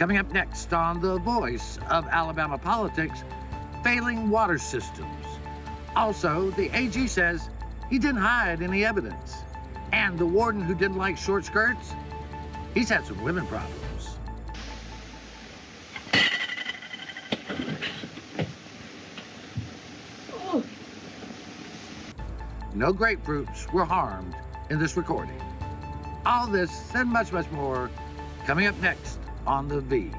Coming up next on The Voice of Alabama Politics, failing water systems. Also, the AG says he didn't hide any evidence. And the warden who didn't like short skirts, he's had some women problems. No grapefruits were harmed in this recording. All this and much, much more coming up next on The V.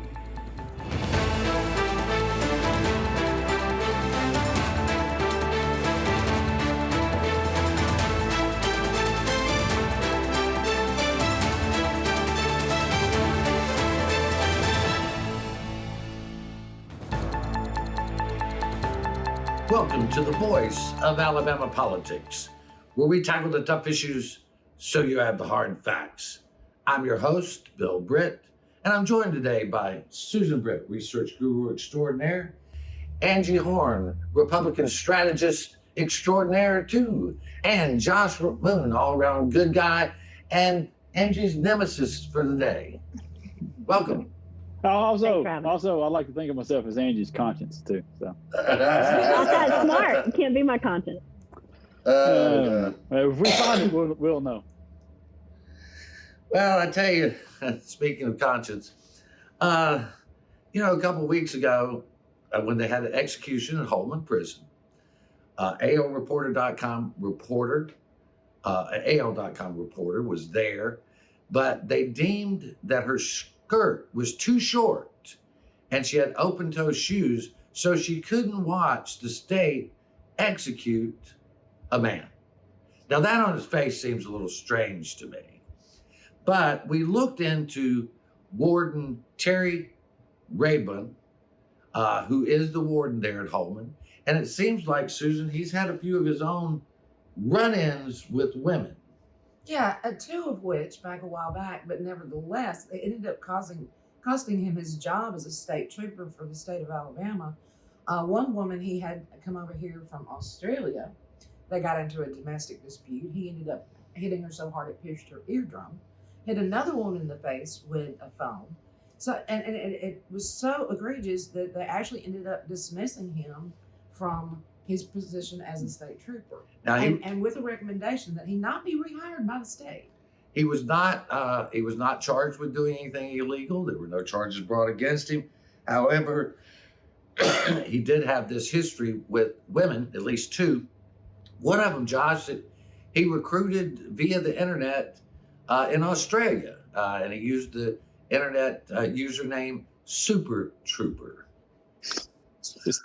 Welcome to The Voice of Alabama Politics, where we tackle the tough issues so you have the hard facts. I'm your host, Bill Britt, and I'm joined today by Susan Britt, research guru extraordinaire, Angie Horn, Republican strategist extraordinaire too, and Josh Moon, all-around good guy, and Angie's nemesis for the day. Welcome. Also, I like to think of myself as Angie's conscience too. So. Not that smart. You can't be my conscience. If we find it, we'll know. Well, I tell you, speaking of conscience, a couple of weeks ago, when they had an execution at Holman Prison, ALReporter.com reporter was there, but they deemed that her skirt was too short and she had open-toe shoes, so she couldn't watch the state execute a man. Now, that on its face seems a little strange to me. But we looked into Warden Terry Rabin, who is the warden there at Holman, and it seems like, Susan, he's had a few of his own run-ins with women. Yeah, two of which back a while back, but nevertheless, it ended up costing him his job as a state trooper for the state of Alabama. One woman, he had come over here from Australia. They got into a domestic dispute. He ended up hitting her so hard it pierced her eardrum. Hit another woman in the face with a phone. So, and it was so egregious that they actually ended up dismissing him from his position as a state trooper, and with a recommendation that he not be rehired by the state. He was not charged with doing anything illegal. There were no charges brought against him. However, he did have this history with women, at least two. One of them, Josh, that he recruited via the internet in Australia, and he used the internet username Super Trooper. It's just,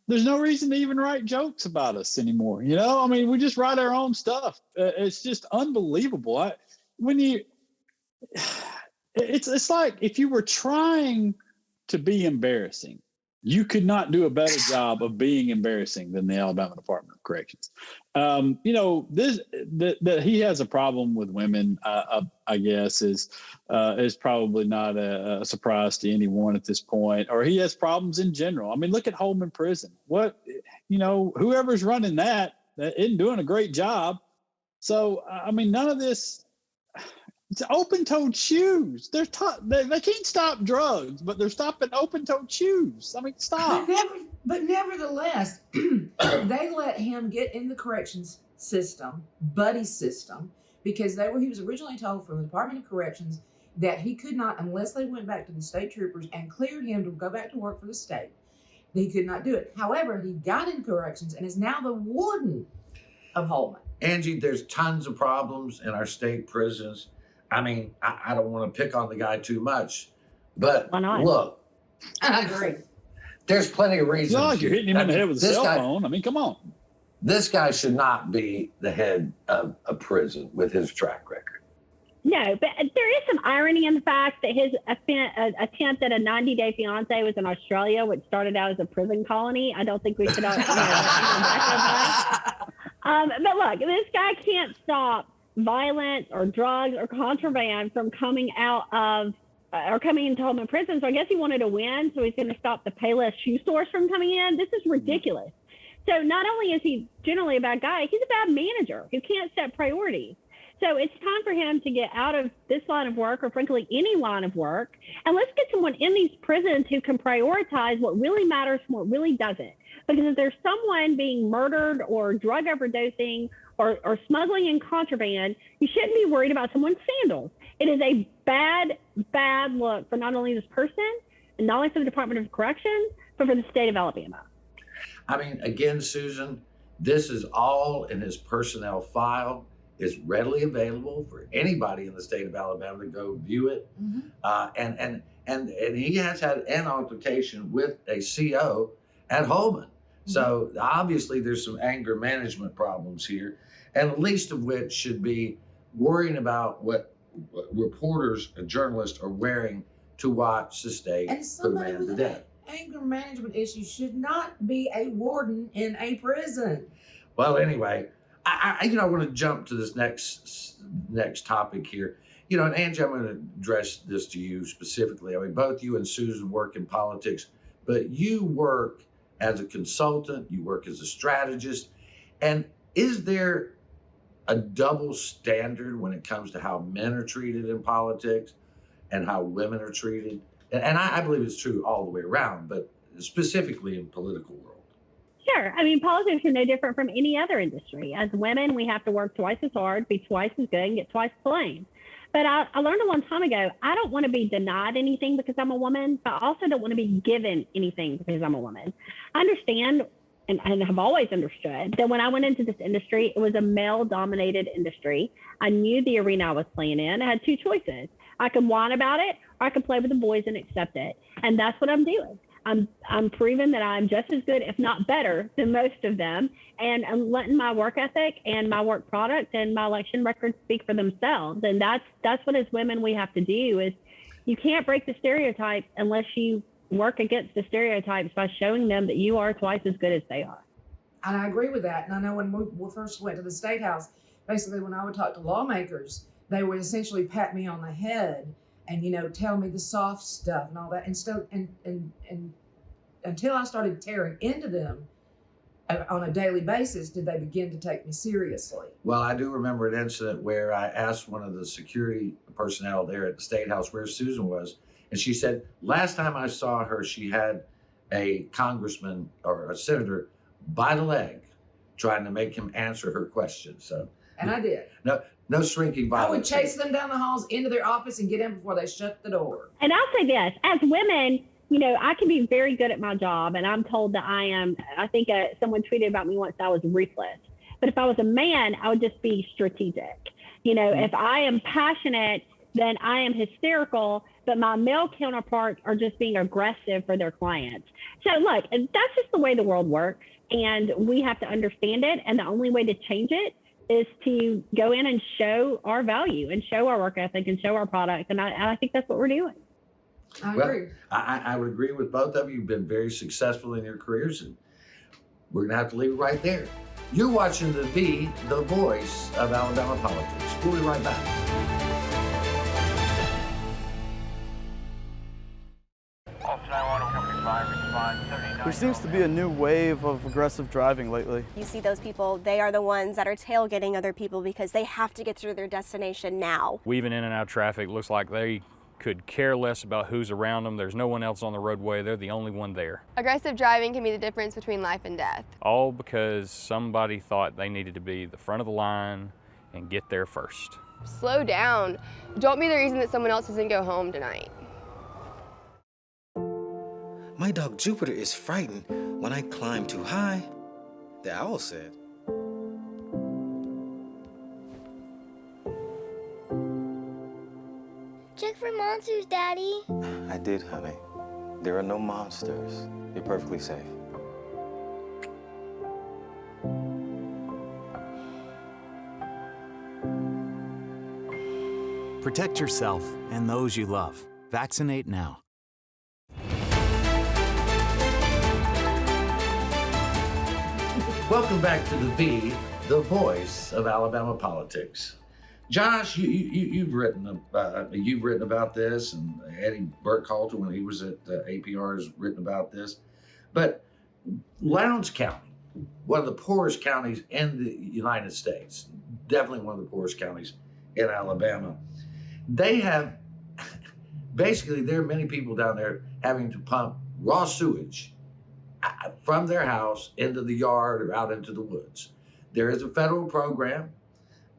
there's no reason to even write jokes about us anymore. We just write our own stuff. It's just unbelievable. It's like if you were trying to be embarrassing, you could not do a better job of being embarrassing than the Alabama Department of Corrections. That he has a problem with women, I guess, is probably not a surprise to anyone at this point. Or he has problems in general. Look at Holman Prison. Whoever's running that isn't doing a great job. So, none of this. It's open-toed shoes. They can't stop drugs, but they're stopping open-toed shoes. Stop. But nevertheless, they let him get in the corrections system, buddy system, because he was originally told from the Department of Corrections that he could not, unless they went back to the state troopers and cleared him to go back to work for the state, he could not do it. However, he got in corrections and is now the warden of Holman. Angie, there's tons of problems in our state prisons. I don't want to pick on the guy too much, but look. I agree. There's plenty of reasons. It's not like you're hitting him in the head with a cell phone. Come on. This guy should not be the head of a prison with his track record. No, but there is some irony in the fact that his attempt at a 90-day fiance was in Australia, which started out as a prison colony. I don't think we should all. But look, this guy can't stop violence or drugs or contraband from coming out of or coming into Holman Prison. So I guess he wanted to win, so he's going to stop the Payless shoe stores from coming in. This is ridiculous. So not only is he generally a bad guy, he's a bad manager who can't set priorities. So it's time for him to get out of this line of work, or frankly, any line of work. And let's get someone in these prisons who can prioritize what really matters from what really doesn't. Because if there's someone being murdered or drug overdosing or smuggling in contraband, you shouldn't be worried about someone's sandals. It is a bad, bad look for not only this person and not only for the Department of Corrections, but for the state of Alabama. I mean, again, Susan, this is all in his personnel file. It's readily available for anybody in the state of Alabama to go view it. And he has had an altercation with a CO at Holman. So obviously there's some anger management problems here, and the least of which should be worrying about what reporters and journalists are wearing to watch the state put a man to death. Anger management issues should not be a warden in a prison. Well, anyway, I want to jump to this next topic here. And Angie, I'm going to address this to you specifically. I mean, both you and Susan work in politics, but you work as a consultant, you work as a strategist. And is there a double standard when it comes to how men are treated in politics and how women are treated? And I believe it's true all the way around, but specifically in political world. Sure. I mean, politics are no different from any other industry. As women, we have to work twice as hard, be twice as good, and get twice the blame. But I learned a long time ago, I don't want to be denied anything because I'm a woman, but I also don't want to be given anything because I'm a woman. I understand and have always understood that when I went into this industry, it was a male-dominated industry. I knew the arena I was playing in. I had two choices. I could whine about it, or I could play with the boys and accept it. And that's what I'm doing. I'm proving that I'm just as good, if not better, than most of them. And I'm letting my work ethic and my work product and my election records speak for themselves. And that's what as women we have to do. Is you can't break the stereotypes unless you work against the stereotypes by showing them that you are twice as good as they are. And I agree with that. And I know when we first went to the State House, basically when I would talk to lawmakers, they would essentially pat me on the head and tell me the soft stuff and all that. And until I started tearing into them on a daily basis, did they begin to take me seriously. Well, I do remember an incident where I asked one of the security personnel there at the State House where Susan was, and she said last time I saw her, she had a congressman or a senator by the leg trying to make him answer her question. So, and I did. No shrinking violence. I would chase them down the halls into their office and get in before they shut the door. And I'll say this, as women, I can be very good at my job, and I'm told that I think someone tweeted about me once, I was ruthless. But if I was a man, I would just be strategic. If I am passionate, then I am hysterical, but my male counterparts are just being aggressive for their clients. So look, that's just the way the world works, and we have to understand it. And the only way to change it is to go in and show our value and show our work ethic and show our product. And I think that's what we're doing. I agree. I would agree with both of you. You've been very successful in your careers, and we're going to have to leave it right there. You're watching the voice of Alabama politics. We'll be right back. There seems to be a new wave of aggressive driving lately. You see those people, they are the ones that are tailgating other people because they have to get to their destination now. Weaving in and out of traffic, looks like they could care less about who's around them. There's no one else on the roadway. They're the only one there. Aggressive driving can be the difference between life and death. All because somebody thought they needed to be the front of the line and get there first. Slow down. Don't be the reason that someone else doesn't go home tonight. My dog Jupiter is frightened when I climb too high, the owl said. Check for monsters, Daddy. I did, honey. There are no monsters. You're perfectly safe. Protect yourself and those you love. Vaccinate now. Welcome back to the voice of Alabama politics. Josh, you've written about this, and Eddie Burkhalter, when he was at APR, has written about this. But Lowndes County, one of the poorest counties in the United States, definitely one of the poorest counties in Alabama. They have, basically, there are many people down there having to pump raw sewage from their house into the yard or out into the woods. There is a federal program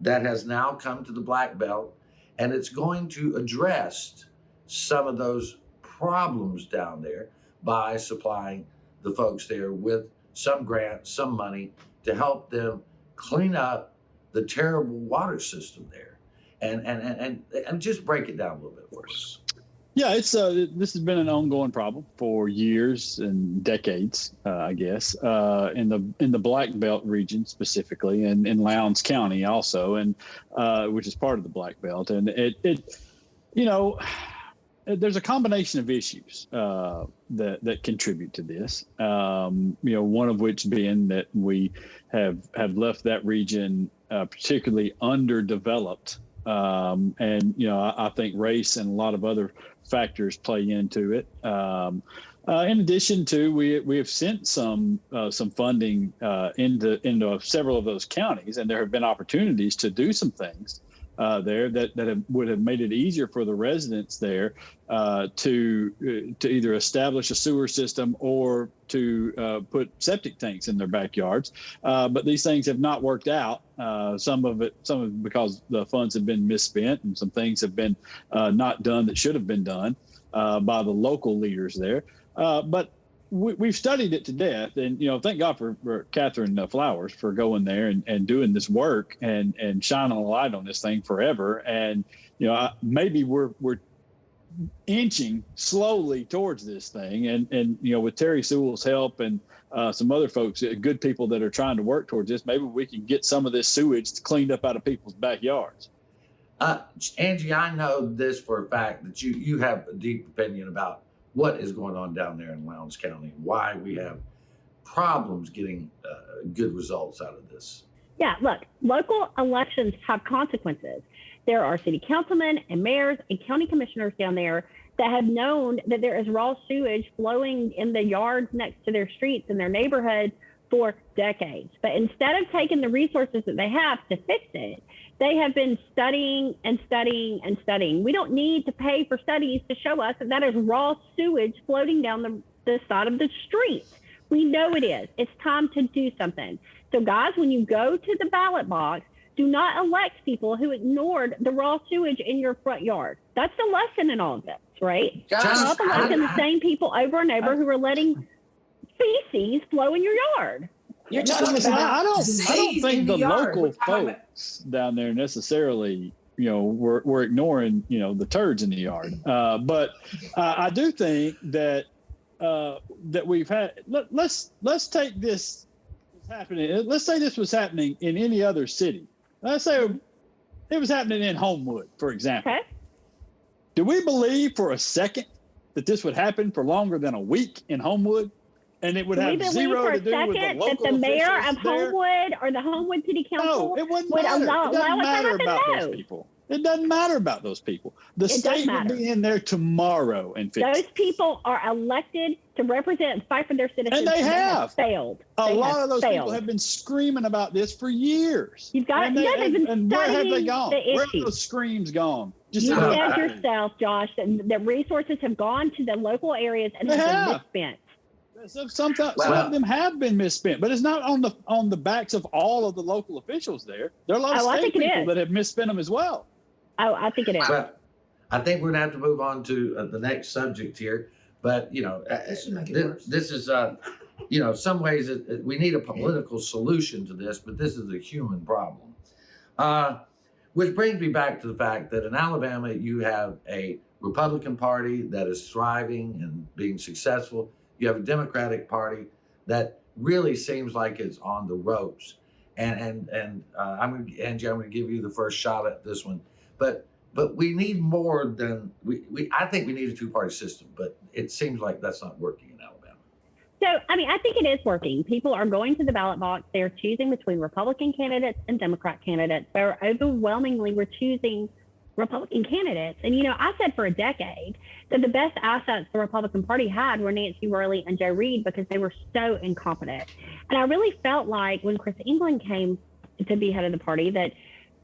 that has now come to the Black Belt, and it's going to address some of those problems down there by supplying the folks there with some grants, some money to help them clean up the terrible water system there, and just break it down a little bit for us. Yeah, it's this has been an ongoing problem for years and decades, I guess, in the Black Belt region specifically, and in Lowndes County also, and which is part of the Black Belt, and it there's a combination of issues that contribute to this. One of which being that we have left that region particularly underdeveloped. I think race and a lot of other factors play into it. In addition to, we have sent some funding into several of those counties, and there have been opportunities to do some things there that would have made it easier for the residents there to either establish a sewer system or to put septic tanks in their backyards. But these things have not worked out. Some of it because the funds have been misspent, and some things have been not done that should have been done by the local leaders there. But we've studied it to death, and thank God for Catherine Flowers for going there and doing this work and shining a light on this thing forever. And maybe we're inching slowly towards this thing, and with Terry Sewell's help and some other folks, good people that are trying to work towards this, maybe we can get some of this sewage cleaned up out of people's backyards. Angie, I know this for a fact that you have a deep opinion about what is going on down there in Lowndes County and why we have problems getting good results out of this. Yeah, look, local elections have consequences. There are city councilmen and mayors and county commissioners down there that have known that there is raw sewage flowing in the yards next to their streets in their neighborhoods for decades. But instead of taking the resources that they have to fix it, they have been studying and studying and studying. We don't need to pay for studies to show us that is raw sewage floating down the side of the street. We know it is. It's time to do something. So guys, when you go to the ballot box, do not elect people who ignored the raw sewage in your front yard. That's the lesson in all of this, right? Stop electing the same people over and over who are letting feces flow in your yard. You're talking about I don't think the local folks down there necessarily, we're ignoring, the turds in the yard. But I do think that that we've had. Let's take this happening. Let's say this was happening in any other city. Let's say it was happening in Homewood, for example. Okay. Do we believe for a second that this would happen for longer than a week in Homewood? And it would have zero to do with the local officials that the mayor of Homewood or the Homewood City Council it wouldn't matter. It doesn't matter about those people. It doesn't matter about those people. The state would be in there tomorrow and fix those people are elected to represent and fight for their citizens. And they have failed. A lot of those people have been screaming about this for years. You've got and where have they gone? Where have those screams gone? You said yourself, Josh, that resources have gone to the local areas and have been misspent. Some of them have been misspent, but it's not on the backs of all of the local officials there. There are a lot of state people that have misspent them as well. Oh, I think it is. Well, I think we're going to have to move on to the next subject here. But, this is, some ways we need a political solution to this, but this is a human problem. Which brings me back to the fact that in Alabama, you have a Republican Party that is thriving and being successful. You have a Democratic Party that really seems like it's on the ropes. And Angie, I'm going to give you the first shot at this one. But we need more than I think we need a two-party system, but it seems like that's not working in Alabama. So, I think it is working. People are going to the ballot box. They're choosing between Republican candidates and Democrat candidates. They're overwhelmingly, we're choosing Republican candidates. And, I said for a decade that the best assets the Republican Party had were Nancy Worley and Joe Reed because they were so incompetent. And I really felt like when Chris England came to be head of the party that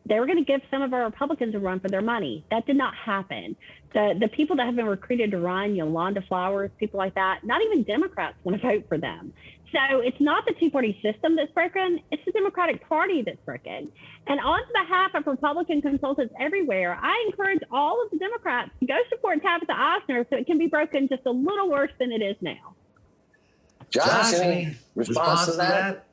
they were going to give some of our Republicans a run for their money. That did not happen. The people that have been recruited to run, Yolanda Flowers, people like that, not even Democrats want to vote for them. So it's not the two-party system that's broken. It's the Democratic Party that's broken. And on behalf of Republican consultants everywhere, I encourage all of the Democrats to go support Tabitha Eisner so it can be broken just a little worse than it is now. Josh, any response to that?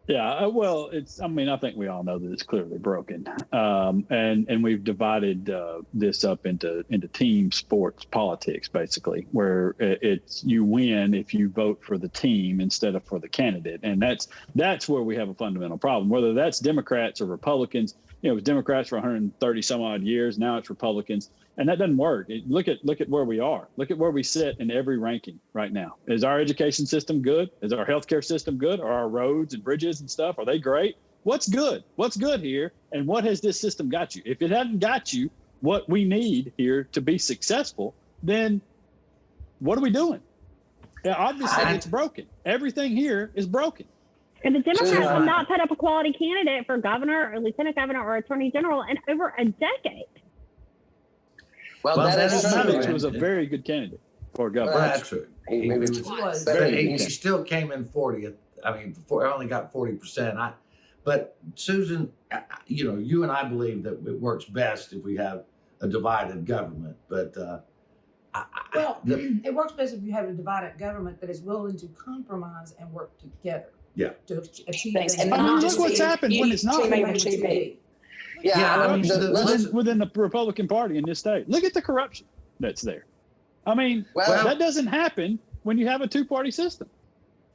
Yeah, well, I think we all know that it's clearly broken. And we've divided this up into team sports politics, basically, where it's you win if you vote for the team instead of for the candidate. And that's where we have a fundamental problem, whether that's Democrats or Republicans. It was Democrats for 130 some odd years. Now it's Republicans. And that doesn't work. Look at where we are. Look at where we sit in every ranking right now. Is our education system good? Is our healthcare system good? Are our roads and bridges and stuff, are they great? What's good? What's good here? And what has this system got you? If it hasn't got you what we need here to be successful, then what are we doing? Obviously, it's broken. Everything here is broken. And the Democrats have not put up a quality candidate for governor or lieutenant governor or attorney general in over a decade. Well, Maddox was a very good candidate for governor. That's true. He still came in 40th. I mean, I only got 40%. But Susan, you and I believe that it works best if we have a divided government. But it works best if you have a divided government that is willing to compromise and work together. Yeah. To achieve. Look what's happened when it's not. Within the Republican Party in this state, look at the corruption that's there. I mean, that doesn't happen when you have a two-party system.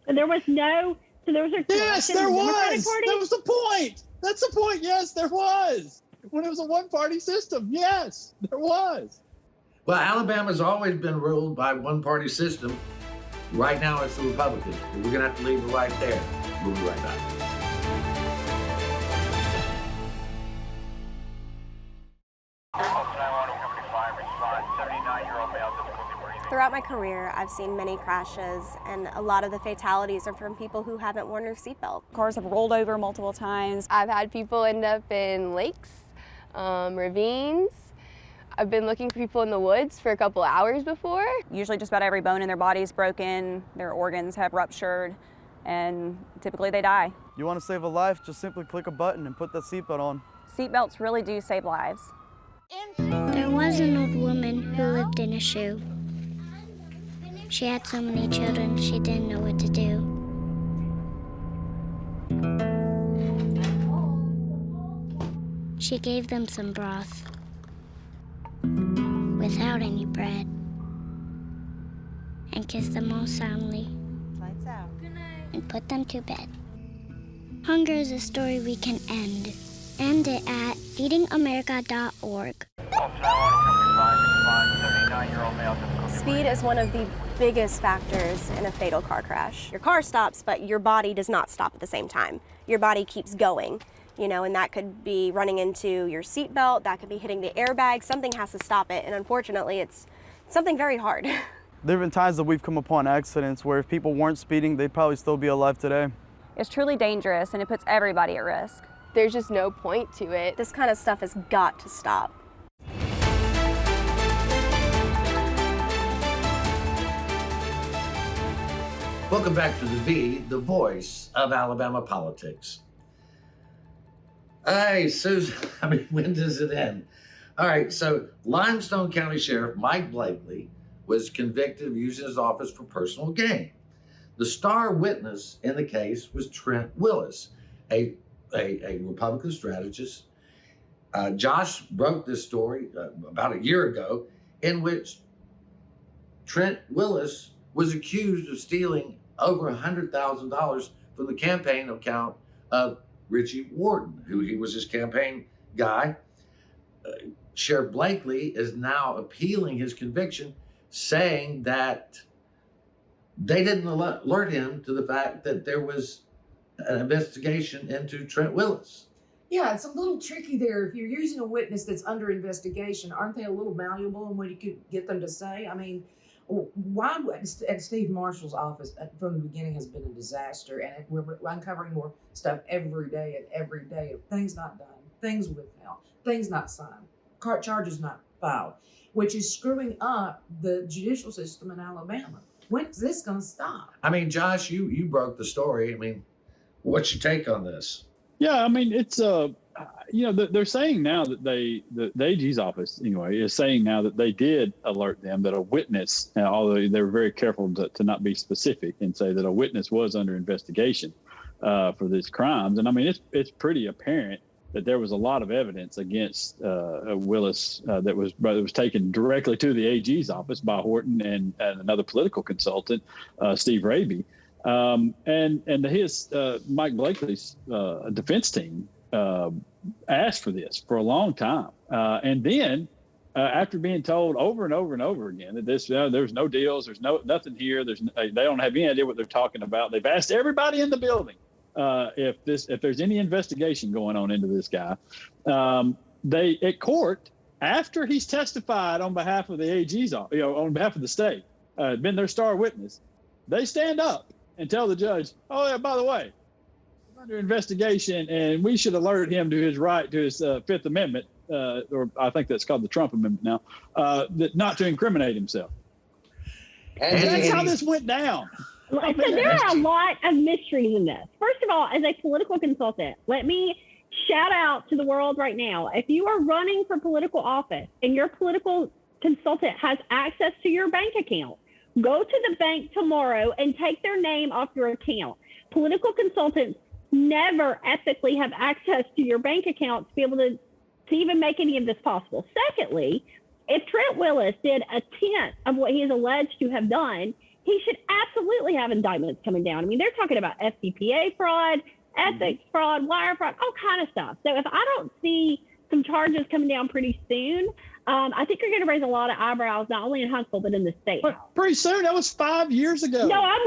And there was no. So there was a yes, there was. That was the point. That's the point. Yes, there was. When it was a one-party system, yes, there was. Well, Alabama's always been ruled by one-party system. Right now, it's the Republicans. We're going to have to leave it right there. We'll be right back. Throughout my career, I've seen many crashes, and a lot of the fatalities are from people who haven't worn their seatbelt. Cars have rolled over multiple times. I've had people end up in lakes, ravines. I've been looking for people in the woods for a couple hours before. Usually just about every bone in their body is broken, their organs have ruptured, and typically they die. You want to save a life, just simply click a button and put that seatbelt on. Seatbelts really do save lives. There was an old woman who lived in a shoe. She had so many children, she didn't know what to do. She gave them some broth without any bread and kissed them all soundly. Lights out. Good night. And put them to bed. Hunger is a story we can end. End it at feedingamerica.org. Speed is one of the biggest factors in a fatal car crash. Your car stops, but your body does not stop at the same time. Your body keeps going, and that could be running into your seatbelt, that could be hitting the airbag. Something has to stop it, and unfortunately, it's something very hard. There have been times that we've come upon accidents where if people weren't speeding, they'd probably still be alive today. It's truly dangerous, and it puts everybody at risk. There's just no point to it. This kind of stuff has got to stop. Welcome back to the voice of Alabama politics. Hey, Susan, when does it end? All right, so Limestone County Sheriff Mike Blakely was convicted of using his office for personal gain. The star witness in the case was Trent Willis, a Republican strategist. Josh broke this story about a year ago, in which Trent Willis was accused of stealing over $100,000 from the campaign account of Richie Warden, who he was his campaign guy. Sheriff Blakely is now appealing his conviction, saying that they didn't alert him to the fact that there was an investigation into Trent Willis. Yeah, it's a little tricky there. If you're using a witness that's under investigation, aren't they a little malleable in what you could get them to say? I mean, why at Steve Marshall's office from the beginning has been a disaster, and we're uncovering more stuff every day of things not done. things withheld, things not signed, charges not filed, which is screwing up the judicial system in Alabama. When is this going to stop? I mean, Josh, you broke the story. I mean, what's your take on this? Yeah, I mean, it's they're saying now that the AG's office anyway is saying now that they did alert them that a witness, although they were very careful to not be specific and say that a witness was under investigation for these crimes. And I mean, it's pretty apparent that there was a lot of evidence against Willis that was taken directly to the AG's office by Horton and another political consultant, Steve Raby. And his Mike Blakely's defense team asked for this for a long time. And then after being told over and over and over again that there's no deals, there's nothing here, they don't have any idea what they're talking about. They've asked everybody in the building if there's any investigation going on into this guy. They at court, after he's testified on behalf of the AG's, on behalf of the state, been their star witness, they stand up and tell the judge, oh, yeah, by the way, we're under investigation and we should alert him to his right to his Fifth Amendment, or I think that's called the Trump Amendment now, not to incriminate himself. And that's how this went down. So there are a lot of mysteries in this. First of all, as a political consultant, let me shout out to the world right now. If you are running for political office and your political consultant has access to your bank account, go to the bank tomorrow and take their name off your account. Political consultants never ethically have access to your bank account to be able to even make any of this possible. Secondly, if Trent Willis did a tenth of what he is alleged to have done, he should absolutely have indictments coming down. I mean, they're talking about FCPA fraud, ethics fraud, wire fraud, all kind of stuff. So if I don't see some charges coming down pretty soon, I think you're going to raise a lot of eyebrows, not only in Huntsville, but in the state. But pretty soon, that was 5 years ago. No, I'm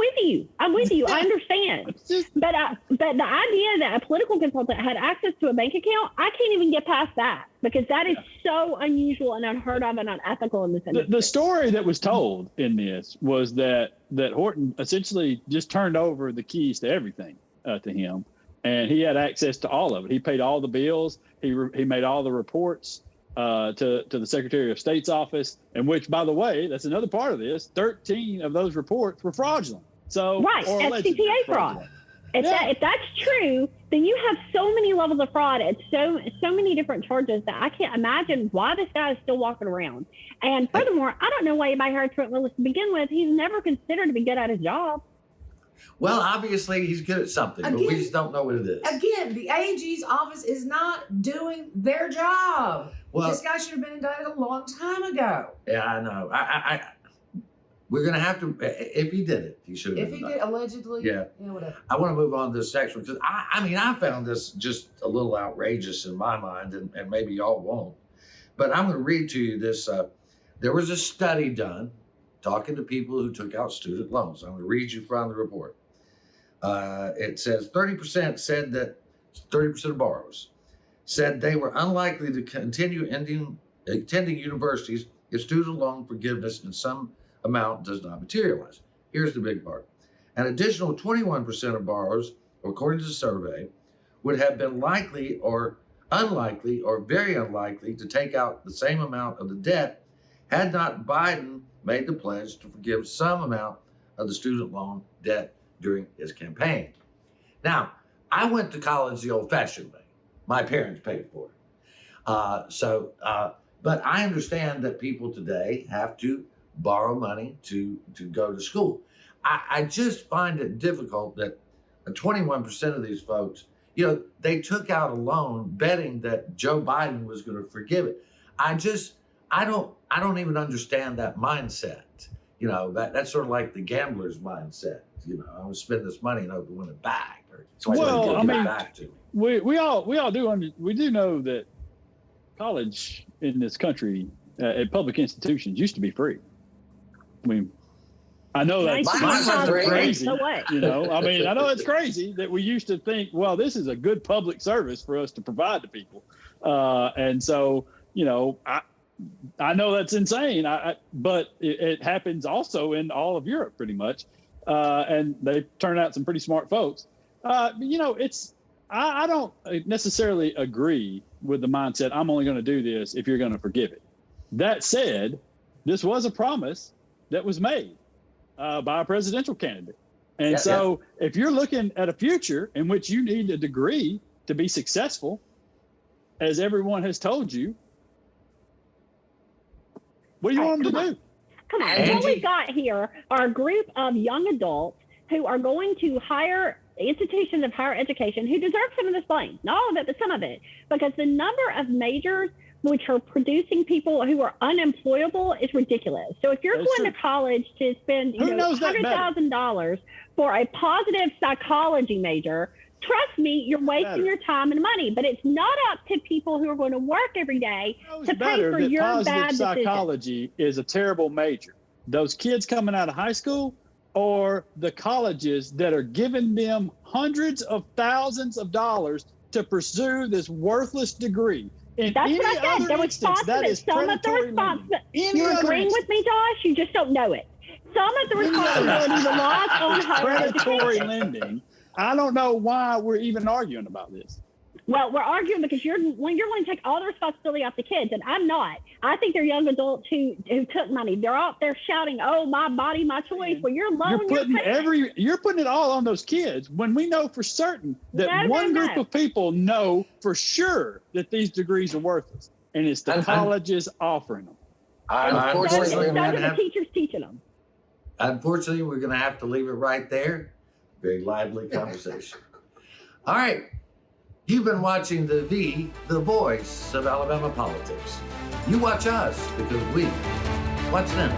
with you. I understand. But the idea that a political consultant had access to a bank account, I can't even get past that because that is so unusual and unheard of and unethical in this industry. The story that was told in this was that Horton essentially just turned over the keys to everything to him, and he had access to all of it. He paid all the bills. He made all the reports to the Secretary of State's office, and which, by the way, that's another part of this. 13 of those reports were fraudulent. So right, FCPA fraud. If that's true, then you have so many levels of fraud and so many different charges that I can't imagine why this guy is still walking around. And furthermore, I don't know why anybody hired Trent Willis to begin with. He's never considered to be good at his job. Well, obviously he's good at something, but we just don't know what it is. Again, the AG's office is not doing their job. Well, this guy should have been indicted a long time ago. Yeah, I know. We're going to have to, if he did it, he should have been indicted. If he did, allegedly, yeah, whatever. I want to move on to this section because I found this just a little outrageous in my mind, and maybe y'all won't. But I'm going to read to you this. There was a study done talking to people who took out student loans. I'm going to read you from the report. It says 30% said that 30% of borrowers said they were unlikely to continue attending universities if student loan forgiveness in some amount does not materialize. Here's the big part. An additional 21% of borrowers, according to the survey, would have been likely or unlikely or very unlikely to take out the same amount of the debt had not Biden made the pledge to forgive some amount of the student loan debt during his campaign. Now, I went to college the old-fashioned way. My parents paid for it. But I understand that people today have to borrow money to go to school. I just find it difficult that 21% of these folks, they took out a loan betting that Joe Biden was going to forgive it. I don't even understand that mindset. That's sort of like the gambler's mindset. I'm going to spend this money and hope to win it back. Well, I mean, we all do. We do know that college in this country at public institutions used to be free. I mean, I know that's crazy. I know it's crazy that we used to think, well, this is a good public service for us to provide to people, and so I know that's insane. But it happens also in all of Europe, pretty much, and they turn out some pretty smart folks. I don't necessarily agree with the mindset, I'm only going to do this if you're going to forgive it. That said, this was a promise that was made by a presidential candidate. And if you're looking at a future in which you need a degree to be successful, as everyone has told you, what do you want them to do? Come on. What we got here are a group of young adults who are going to higher institutions of higher education who deserve some of this blame. Not all of it, but some of it. Because the number of majors which are producing people who are unemployable is ridiculous. So if you're going to college to spend $100,000 for a positive psychology major, trust me, you're wasting your time and money. But it's not up to people who are going to work every day to pay for your bad decisions. Positive psychology is a terrible major. Those kids coming out of high school or the colleges that are giving them hundreds of thousands of dollars to pursue this worthless degree. In That's any what I said. other instance, that is predatory lending. You're agreeing with me, Josh? You just don't know it. Some of the responsibility relies on higher predatory education. lending. I don't know why we're even arguing about this. Well, we're arguing because you're going to take all the responsibility off the kids, and I'm not. I think they're young adults who took money. They're out there shouting, "Oh, my body, my choice." Well, you're lowering you're putting it all on those kids when we know for certain that one group of people know for sure that these degrees are worthless, and it's the colleges offering them. Unfortunately, the teachers teaching them. Unfortunately, we're going to have to leave it right there. Very lively conversation. All right. You've been watching the voice of Alabama politics. You watch us because we watch them.